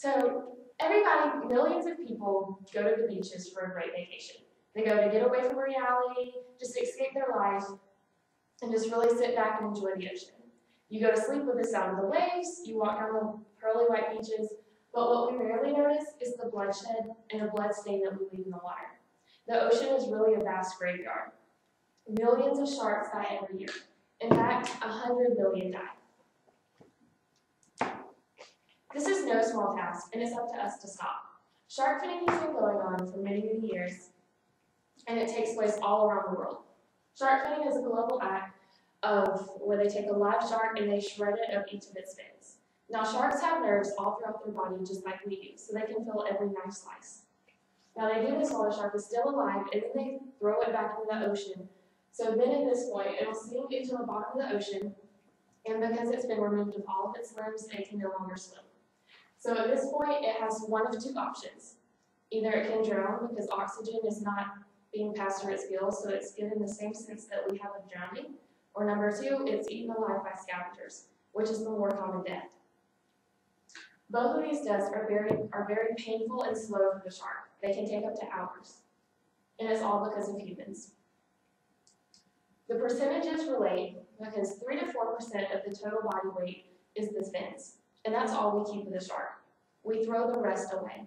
So everybody, millions of people go to the beaches for a great vacation. They go to get away from reality, just escape their life, and just really sit back and enjoy the ocean. You go to sleep with the sound of the waves, you walk down the pearly white beaches, but what we rarely notice is the bloodshed and the blood stain that we leave in the water. The ocean is really a vast graveyard. Millions of sharks die every year. In fact, 100 million die. This is no small task, and it's up to us to stop. Shark finning has been going on for many, many years, and it takes place all around the world. Shark finning is a global act of where they take a live shark and they shred it of each of its fins. Now, sharks have nerves all throughout their body, just like we do, so they can feel every knife slice. Now, they do this while the shark is still alive, and then they throw it back into the ocean. So then at this point, it'll sink into the bottom of the ocean, and because it's been removed of all of its limbs, it can no longer swim. So at this point, it has one of two options. Either it can drown because oxygen is not being passed through its gills, so it's given the same sense that we have of drowning, or number two, it's eaten alive by scavengers, which is the more common death. Both of these deaths are very painful and slow for the shark. They can take up to hours, and it's all because of humans. The percentages relate because 3 to 4% of the total body weight is the fins, and that's all we keep of the shark. We throw the rest away.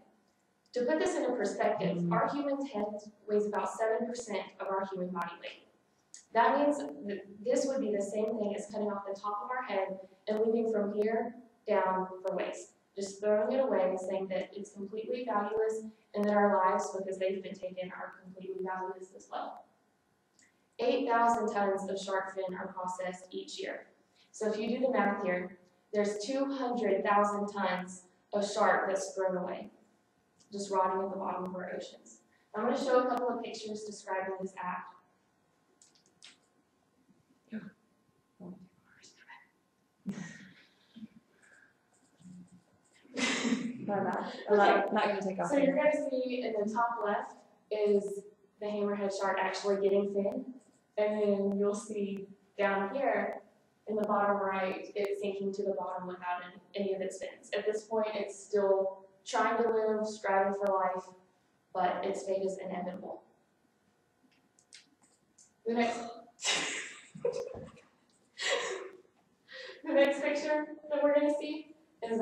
To put this into perspective, our human head weighs about 7% of our human body weight. That means that this would be the same thing as cutting off the top of our head and leaving from here down for waste. Just throwing it away and saying that it's completely valueless and that our lives, because they've been taken, are completely valueless as well. 8,000 tons of shark fin are processed each year. So if you do the math here, there's 200,000 tons of shark that's thrown away, just rotting at the bottom of our oceans. I'm going to show a couple of pictures describing this act. I'm not going to take off. So you're going to see in the top left is the hammerhead shark actually getting fin, and then you'll see down here in the bottom right, it's sinking to the bottom without any of its fins. At this point, it's still trying to live, striving for life, but its fate is inevitable. The next picture that we're going to see is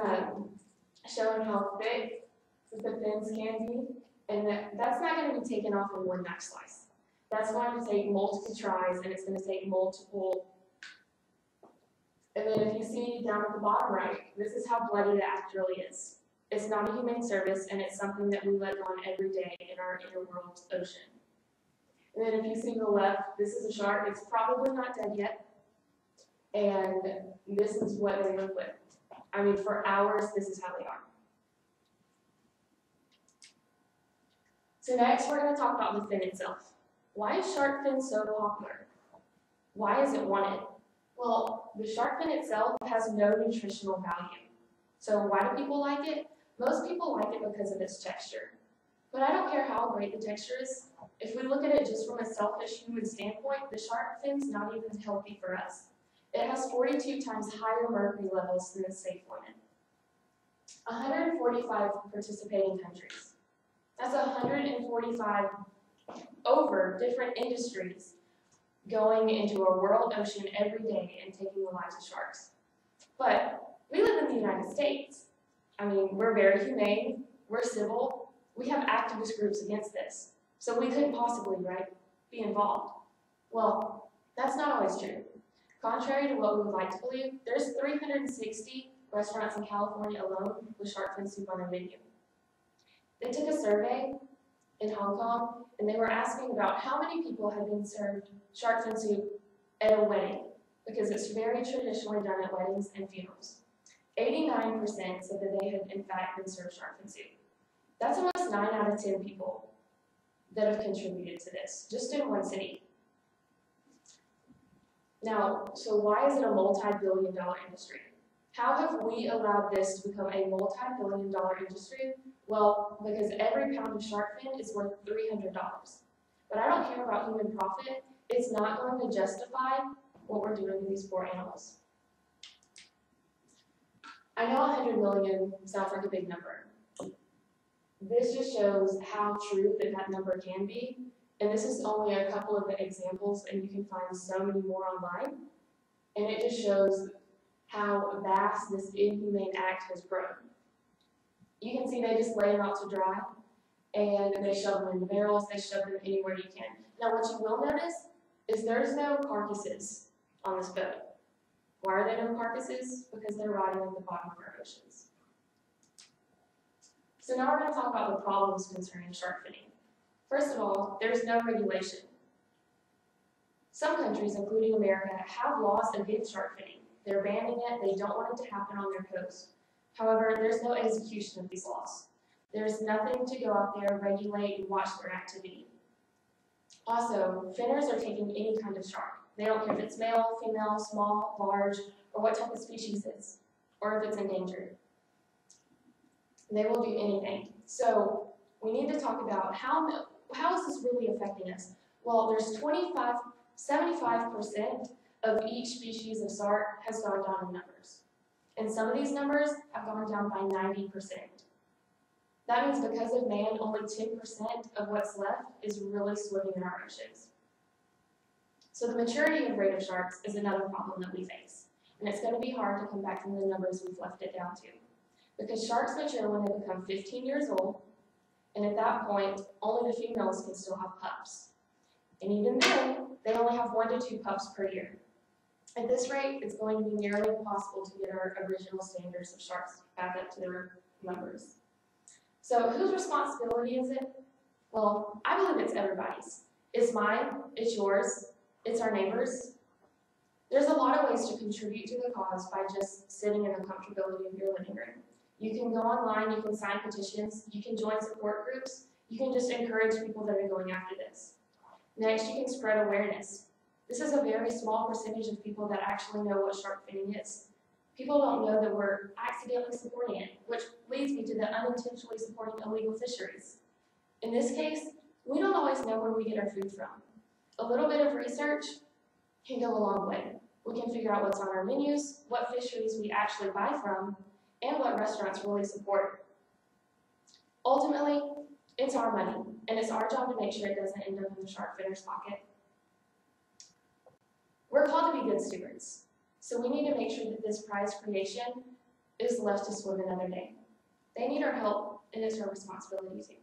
showing how thick the fins can be, and that's not going to be taken off in one knife slice. That's going to take multiple tries, and it's going to take multiple. And then if you see down at the bottom right, this is how bloody the act really is. It's not a humane service, and it's something that we let go on every day in our inner world ocean. And then if you see to the left, this is a shark. It's probably not dead yet, and this is what they live with. I mean, for hours, this is how they are. So next, we're going to talk about the fin itself. Why is shark fin so popular? Why is it wanted? Well, the shark fin itself has no nutritional value. So why do people like it? Most people like it because of its texture. But I don't care how great the texture is. If we look at it just from a selfish human standpoint, the shark fin's not even healthy for us. It has 42 times higher mercury levels than the safe limit. 145 participating countries. That's 145 over different industries going into a world ocean every day and taking the lives of sharks. But we live in the United States. I mean, we're very humane, we're civil, we have activist groups against this. So we couldn't possibly, right, be involved. Well, that's not always true. Contrary to what we would like to believe, there's 360 restaurants in California alone with shark fin soup on their menu. They took a survey in Hong Kong, and they were asking about how many people have been served shark fin soup at a wedding, because it's very traditionally done at weddings and funerals. 89% said that they had in fact been served shark fin soup. That's almost 9 out of 10 people that have contributed to this, just in one city. Now, so why is it a multi-billion-dollar industry? How have we allowed this to become a multi-billion-dollar industry? Well, because every pound of shark fin is worth $300. But I don't care about human profit. It's not going to justify what we're doing to these poor animals. I know 100 million sounds like a big number, This just shows how true that number can be. And this is only a couple of the examples, and you can find so many more online. And it just shows how vast this inhumane act has grown. You can see they just lay them out to dry, and they shove them in the barrels, they shove them anywhere you can. Now what you will notice is there's no carcasses on this boat. Why are there no carcasses? Because they're rotting at the bottom of our oceans. So now we're going to talk about the problems concerning shark finning. First of all, there's no regulation. Some countries, including America, have laws against shark finning. They're banning it, they don't want it to happen on their coast. However, there's no execution of these laws. There's nothing to go out there, regulate, and watch their activity. Also, finners are taking any kind of shark. They don't care if it's male, female, small, large, or what type of species it is, or if it's endangered. They will do anything. So we need to talk about how is this really affecting us? Well, there's 75% of each species of shark has gone down in numbers. And some of these numbers have gone down by 90%. That means because of man, only 10% of what's left is really swimming in our oceans. So the maturity rate of sharks is another problem that we face. And it's going to be hard to come back from the numbers we've left it down to. Because sharks mature when they become 15 years old, and at that point, only the females can still have pups. And even then, they only have 1 to 2 pups per year. At this rate, it's going to be nearly impossible to get our original standards of sharks back up to their numbers. So whose responsibility is it? Well, I believe it's everybody's. It's mine, it's yours, it's our neighbors. There's a lot of ways to contribute to the cause by just sitting in the comfortability of your living room. You can go online, you can sign petitions, you can join support groups, you can just encourage people that are going after this. Next, you can spread awareness. This is a very small percentage of people that actually know what shark finning is. People don't know that we're accidentally supporting it, which leads me to the unintentionally supporting illegal fisheries. In this case, we don't always know where we get our food from. A little bit of research can go a long way. We can figure out what's on our menus, what fisheries we actually buy from, and what restaurants really support. Ultimately, it's our money, and it's our job to make sure it doesn't end up in the shark finner's pocket. We're called to be good stewards, so we need to make sure that this prized creation is left to swim another day. They need our help, and it's our responsibility too.